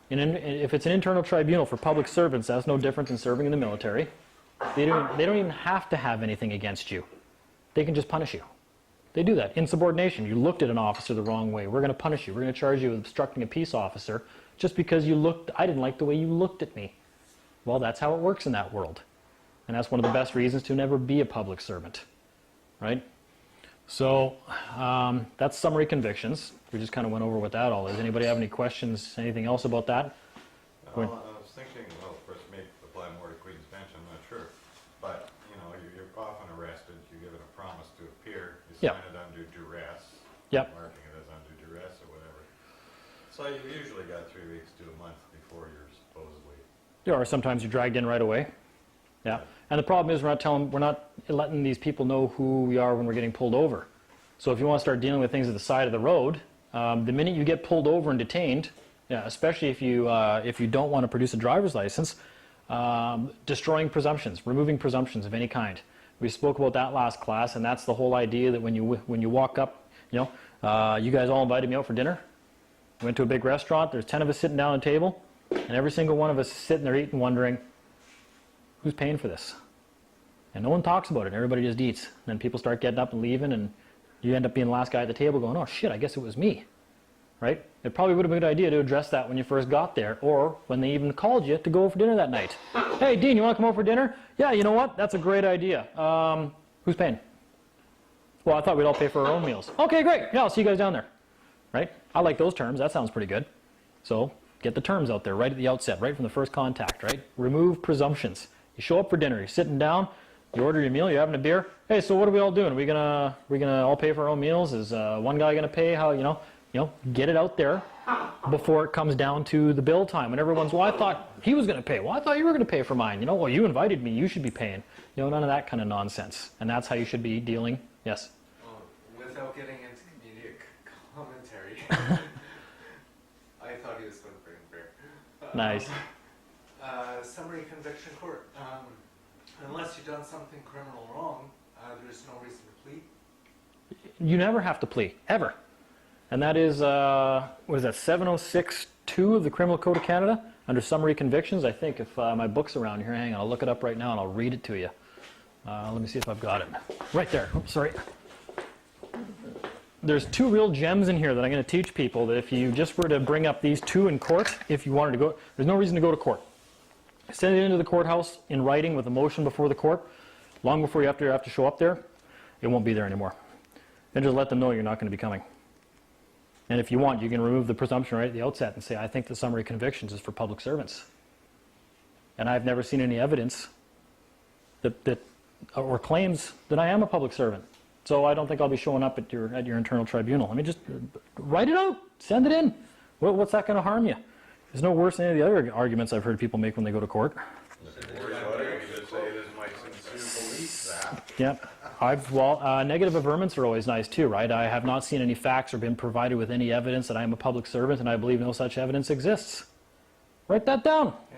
If it's an internal tribunal for public servants, that's no different than serving in the military. They don't even have to have anything against you. They can just punish you. They do that. Insubordination. You looked at an officer the wrong way. We're going to punish you. We're going to charge you with obstructing a peace officer just because I didn't like the way you looked at me. Well, that's how it works in that world. And that's one of the best reasons to never be a public servant. Right? So that's summary convictions. We just kind of went over what that all is. Anybody have any questions, anything else about that? Well, I was thinking, well, of course, may apply more to Queen's Bench, I'm not sure. But, you know, you're often arrested, you're given a promise to appear, you sign it under duress, marking it as under duress or whatever. So you've usually got 3 weeks to a month before you're supposedly... Yeah, or sometimes you're dragged in right away. Yeah. And the problem is we're not letting these people know who we are when we're getting pulled over. So if you want to start dealing with things at the side of the road, the minute you get pulled over and detained, especially if you don't want to produce a driver's license, destroying presumptions, removing presumptions of any kind. We spoke about that last class, and that's the whole idea that when you walk up, you guys all invited me out for dinner. We went to a big restaurant. There's 10 of us sitting down at a table, and every single one of us is sitting there eating, wondering, who's paying for this? And no one talks about it. Everybody just eats. And then people start getting up and leaving, and you end up being the last guy at the table going, oh shit, I guess it was me. Right? It probably would have been a good idea to address that when you first got there, or when they even called you to go over for dinner that night. Hey, Dean, you want to come over for dinner? Yeah, you know what? That's a great idea. Who's paying? Well, I thought we'd all pay for our own meals. Okay, great. Yeah, I'll see you guys down there. Right? I like those terms. That sounds pretty good. So get the terms out there right at the outset, right from the first contact, right? Remove presumptions. You show up for dinner. You're sitting down. You order your meal. You're having a beer. Hey, so what are we all doing? Are we gonna all pay for our own meals? Is one guy gonna pay? How get it out there before it comes down to the bill time. And everyone's, well, I thought he was gonna pay. Well, I thought you were gonna pay for mine. Well, you invited me. You should be paying. None of that kind of nonsense. And that's how you should be dealing. Yes. Without getting into comedic commentary, I thought he was going to bring beer. Nice. Summary conviction court. Unless you've done something criminal wrong, there's no reason to plead. You never have to plea, ever. And that is, what is that, 706(2) of the Criminal Code of Canada, under summary convictions. I think if my book's around here, hang on, I'll look it up right now and I'll read it to you. Let me see if I've got it. Right there. Oops, sorry. There's 2 real gems in here that I'm going to teach people that if you just were to bring up these 2 in court, if you wanted to go, there's no reason to go to court. Send it into the courthouse in writing with a motion before the court. Long before you have to show up there, it won't be there anymore. And just let them know you're not going to be coming. And if you want, you can remove the presumption right at the outset and say, I think the summary convictions is for public servants. And I've never seen any evidence or claims that I am a public servant. So I don't think I'll be showing up at your internal tribunal. Let me just write it out, send it in. What's that going to harm you? It's no worse than any of the other arguments I've heard people make when they go to court. Yep. Negative averments are always nice too, right? I have not seen any facts or been provided with any evidence that I am a public servant, and I believe no such evidence exists. Write that down. Yeah.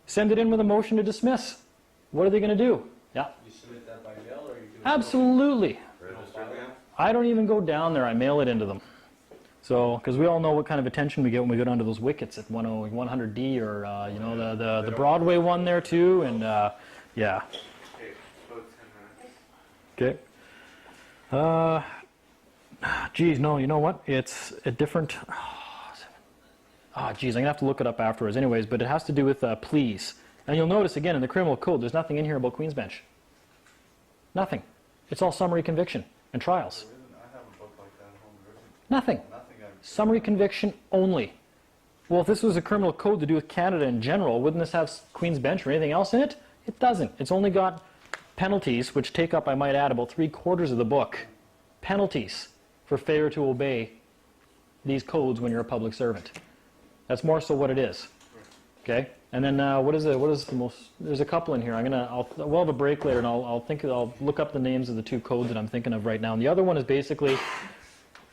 Send it in with a motion to dismiss. What are they going to do? Yeah. You submit that by mail, or you do it? Absolutely. I don't even go down there. I mail it into them. So, because we all know what kind of attention we get when we go down to those wickets at 100D or the Broadway one there too, and yeah. Okay. Geez, no, you know what? It's a different. Geez, I'm gonna have to look it up afterwards. Anyways, but it has to do with pleas, and you'll notice again in the criminal code, there's nothing in here about Queen's Bench. Nothing. It's all summary conviction and trials. I have a book like that at home. Nothing. Summary conviction only. Well, if this was a criminal code to do with Canada in general, wouldn't this have Queen's Bench or anything else in it? It doesn't. It's only got penalties, which take up, I might add, about 3/4 of the book. Penalties for failure to obey these codes when you're a public servant. That's more so what it is. Okay? And then what is the most? There's a couple in here. We'll have a break later, and I'll look up the names of the 2 codes that I'm thinking of right now. And the other one is basically,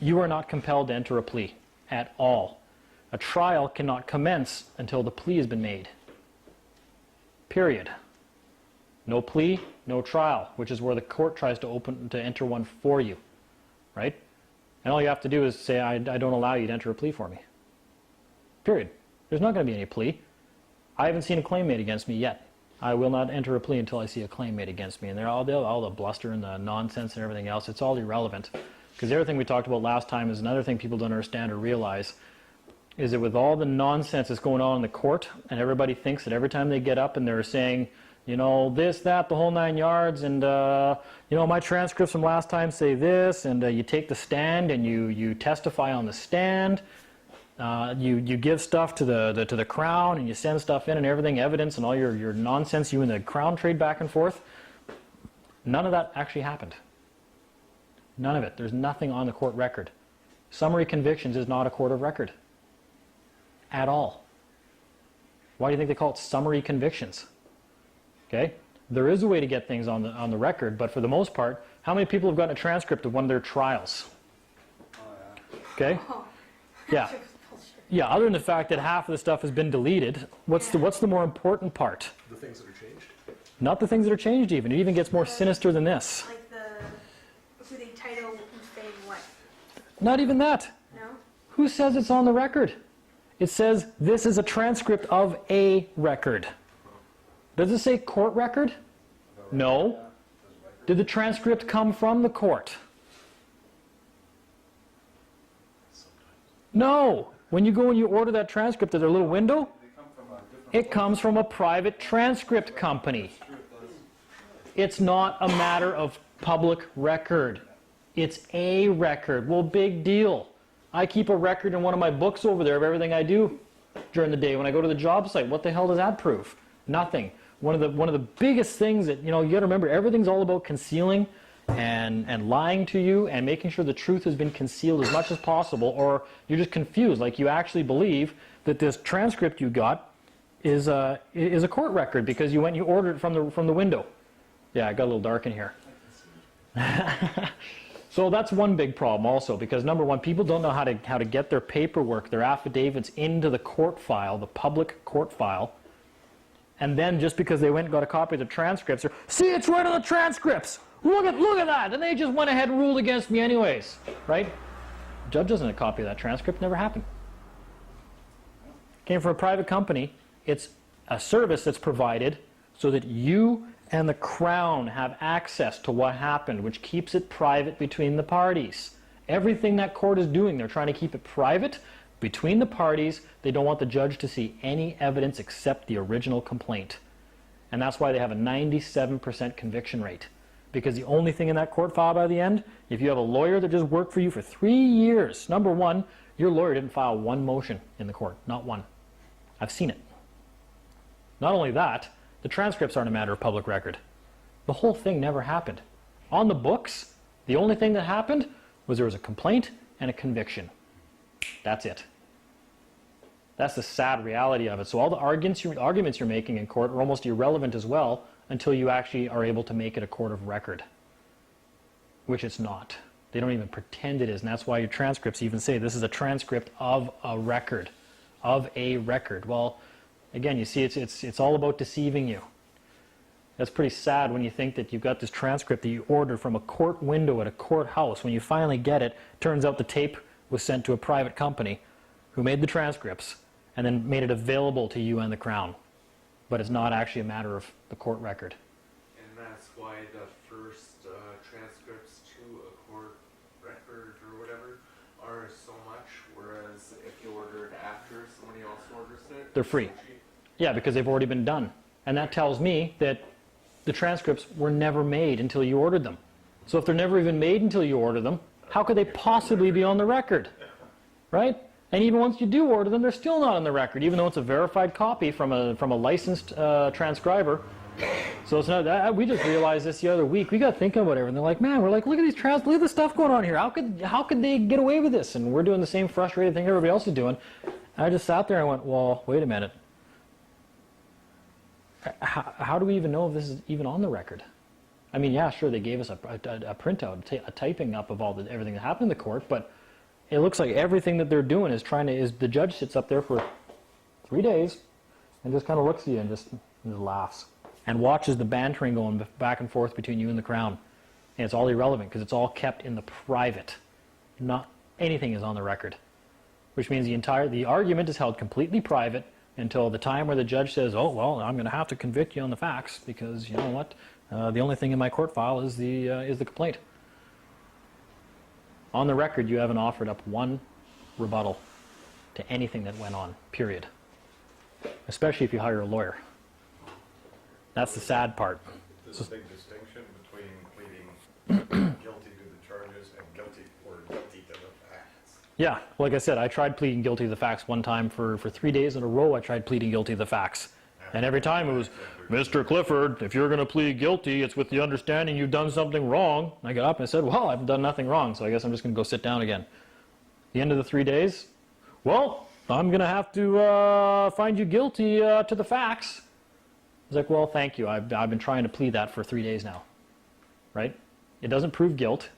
you are not compelled to enter a plea at all. A trial cannot commence until the plea has been made. Period. No plea, no trial, which is where the court tries to enter one for you, right? And all you have to do is say, I don't allow you to enter a plea for me. Period. There's not going to be any plea. I haven't seen a claim made against me yet. I will not enter a plea until I see a claim made against me. And they're all the bluster and the nonsense and everything else. It's all irrelevant. Because everything we talked about last time is another thing people don't understand or realize is that with all the nonsense that's going on in the court, and everybody thinks that every time they get up and they're saying, you know, this, that, the whole 9 yards, and, you know, my transcripts from last time say this, and you take the stand and you testify on the stand, you give stuff to the Crown, and you send stuff in and everything, evidence and all your nonsense, you and the Crown trade back and forth. None of that actually happened. None of it. There's nothing on the court record. Summary convictions is not a court of record. At all. Why do you think they call it summary convictions? Okay? There is a way to get things on the record, but for the most part, how many people have gotten a transcript of one of their trials? Okay? Yeah. Yeah, other than the fact that half of the stuff has been deleted, what's the more important part? The things that are changed? Not the things that are changed even. It even gets more sinister than this. Like who they title who's saying what? Not even that. No? Who says it's on the record? It says this is a transcript of a record. Does it say court record? No. Did the transcript come from the court? No. When you go and you order that transcript at their little window, it comes from a private transcript company. It's not a matter of public record. It's a record. Well, big deal. I keep a record in one of my books over there of everything I do during the day when I go to the job site. What the hell does that prove? Nothing. One of the biggest things that, you know, you got to remember, everything's all about concealing and lying to you and making sure the truth has been concealed as much as possible, or you're just confused, like you actually believe that this transcript you got is a court record because you went and you ordered it from the window. Yeah, it got a little dark in here. So that's one big problem also, because number one, people don't know how to get their paperwork, their affidavits into the court file, the public court file. And then just because they went and got a copy of the transcripts, see, it's right on the transcripts. Look at that. And they just went ahead and ruled against me anyways, right? The judge doesn't have a copy of that transcript. Never happened. Came from a private company. It's a service that's provided so that you and the Crown have access to what happened, which keeps it private between the parties. Everything that court is doing, they're trying to keep it private between the parties. They don't want the judge to see any evidence except the original complaint. And that's why they have a 97% conviction rate. Because the only thing in that court file by the end, if you have a lawyer that just worked for you for 3 years, number one, your lawyer didn't file one motion in the court. Not one. I've seen it. Not only that, the transcripts aren't a matter of public record. The whole thing never happened. On the books, the only thing that happened was there was a complaint and a conviction. That's it. That's the sad reality of it. So all the arguments you're making in court are almost irrelevant as well until you actually are able to make it a court of record, which it's not. They don't even pretend it is, and that's why your transcripts even say this is a transcript of a record, of a record. Well, again, you see, it's all about deceiving you. That's pretty sad when you think that you've got this transcript that you ordered from a court window at a courthouse. When you finally get it, turns out the tape was sent to a private company who made the transcripts and then made it available to you and the Crown. But it's not actually a matter of the court record. And that's why the first transcripts to a court record or whatever are so much, whereas if you order it after somebody else orders it, They're free. Yeah, because they've already been done. And that tells me that the transcripts were never made until you ordered them. So if they're never even made until you order them, how could they possibly be on the record? Right? And even once you do order them, they're still not on the record, even though it's a verified copy from a licensed transcriber. So it's not. We just realized this the other week. We got thinking about everything. They're like, man, we're like, look at these look at the stuff going on here. How could they get away with this? And we're doing the same frustrated thing everybody else is doing. And I just sat there and went, well, wait a minute. How do we even know if this is even on the record? I mean, yeah, sure, they gave us a printout, a typing up of everything that happened in the court, but it looks like everything that they're doing is the judge sits up there for 3 days and just kind of looks at you and just laughs and watches the bantering going back and forth between you and the Crown. And it's all irrelevant because it's all kept in the private. Not anything is on the record. which means the argument is held completely private until the time where the judge says, oh, well, I'm going to have to convict you on the facts because, you know what, the only thing in my court file is the complaint. On the record, you haven't offered up one rebuttal to anything that went on, period. Especially if you hire a lawyer. That's the sad part. There's a big distinction between pleading guilty to the charges and guilty to the facts. Yeah, like I said, I tried pleading guilty to the facts one time for 3 days in a row. I tried pleading guilty to the facts. And every time it was, Mr. Clifford, if you're going to plead guilty, it's with the understanding you've done something wrong. And I got up and I said, well, I've done nothing wrong, so I guess I'm just going to go sit down again. The end of the 3 days, well, I'm going to have to find you guilty to the facts. I was like, well, thank you. I've been trying to plead that for 3 days now. Right? It doesn't prove guilt.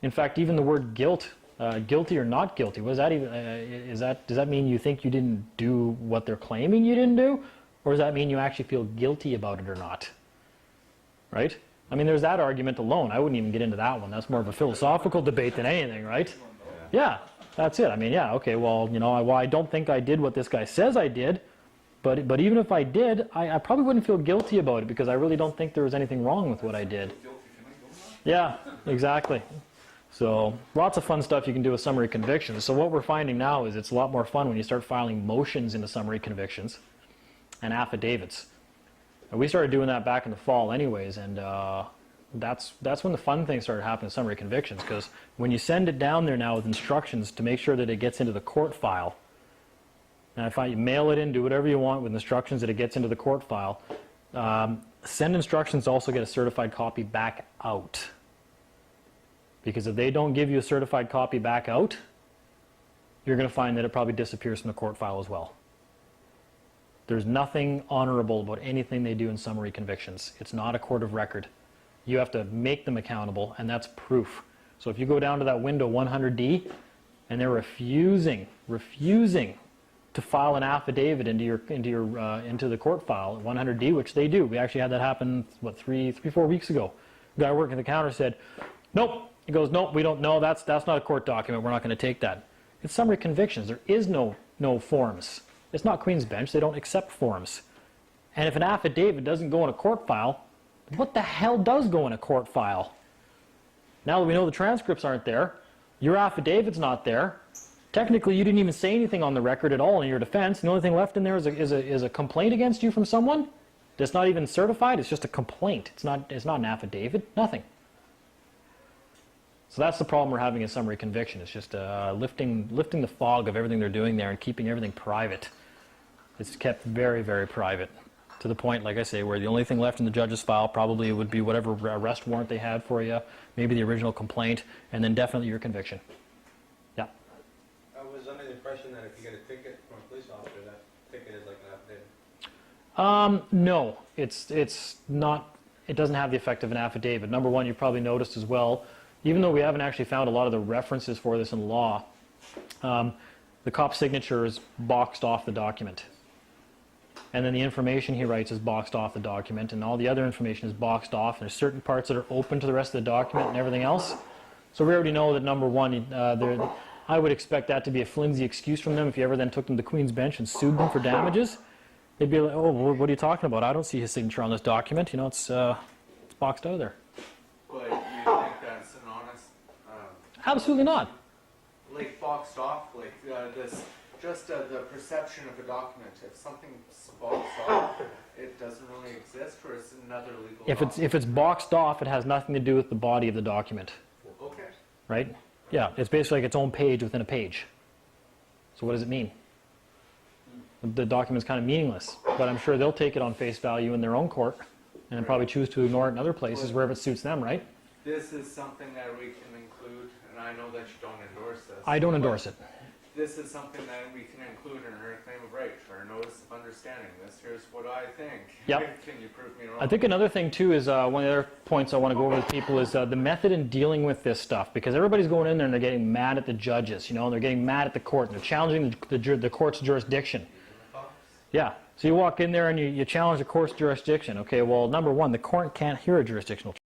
In fact, even the word guilt, guilty or not guilty, what does that even, does that mean you think you didn't do what they're claiming you didn't do? Or does that mean you actually feel guilty about it or not? Right? I mean, there's that argument alone. I wouldn't even get into that one. That's more of a philosophical debate than anything, right? Yeah, that's it. I mean, yeah, okay, well, you know, I don't think I did what this guy says I did, but even if I did, I probably wouldn't feel guilty about it because I really don't think there was anything wrong with what I did. Yeah, exactly. So lots of fun stuff you can do with summary convictions. So what we're finding now is it's a lot more fun when you start filing motions into summary convictions and affidavits. And we started doing that back in the fall anyways, and that's when the fun things started happening in summary convictions, because when you send it down there now with instructions to make sure that it gets into the court file, and I find you mail it in, do whatever you want with instructions that it gets into the court file, send instructions to also get a certified copy back out. Because if they don't give you a certified copy back out, you're going to find that it probably disappears from the court file as well. There's nothing honorable about anything they do in summary convictions. It's not a court of record. You have to make them accountable, and that's proof. So if you go down to that window 100D, and they're refusing to file an affidavit into the court file at 100D, which they do. We actually had that happen, what, 4 weeks ago. The guy working the counter said, nope. He goes, nope, we don't know. That's not a court document. We're not going to take that. It's summary convictions. There is no forms. It's not Queen's Bench. They don't accept forms. And if an affidavit doesn't go in a court file, what the hell does go in a court file? Now that we know the transcripts aren't there, your affidavit's not there, technically you didn't even say anything on the record at all in your defense, and the only thing left in there is a complaint against you from someone that's not even certified. It's just a complaint. It's not an affidavit. Nothing. So that's the problem we're having in summary conviction. It's just lifting the fog of everything they're doing there and keeping everything private. It's kept very, very private, to the point, like I say, where the only thing left in the judge's file probably would be whatever arrest warrant they had for you, maybe the original complaint, and then definitely your conviction. Yeah. I was under the impression that if you get a ticket from a police officer, that ticket is like an affidavit. No, it's not. It doesn't have the effect of an affidavit. Number one, you've probably noticed as well, even though we haven't actually found a lot of the references for this in law, the cop's signature is boxed off the document. And then the information he writes is boxed off the document, and all the other information is boxed off, and there's certain parts that are open to the rest of the document and everything else. So we already know that, number one, I would expect that to be a flimsy excuse from them if you ever then took them to Queen's Bench and sued them for damages. They'd be like, oh, what are you talking about? I don't see his signature on this document. You know, it's boxed out of there. But you think that's an honest... Absolutely not. Like boxed off, like this, just the perception of a document. If something's boxed off, it doesn't really exist, or it's another legal document. If it's boxed off, it has nothing to do with the body of the document. Okay. Right? Yeah, it's basically like its own page within a page. So what does it mean? The document's kind of meaningless, but I'm sure they'll take it on face value in their own court and probably choose to ignore it in other places wherever it suits them, right? This is something that we can include, and I know that you don't endorse this. I don't endorse it. This is something that we can include in our claim of right, or notice of understanding. Here's what I think. Yep. Can you prove me wrong? I think another thing too is one of the other points I want to go over with people is the method in dealing with this stuff, because everybody's going in there and they're getting mad at the judges, you know, and they're getting mad at the court and they're challenging the court's jurisdiction. Yeah. So you walk in there and you challenge the court's jurisdiction. Okay, well, number one, the court can't hear a jurisdictional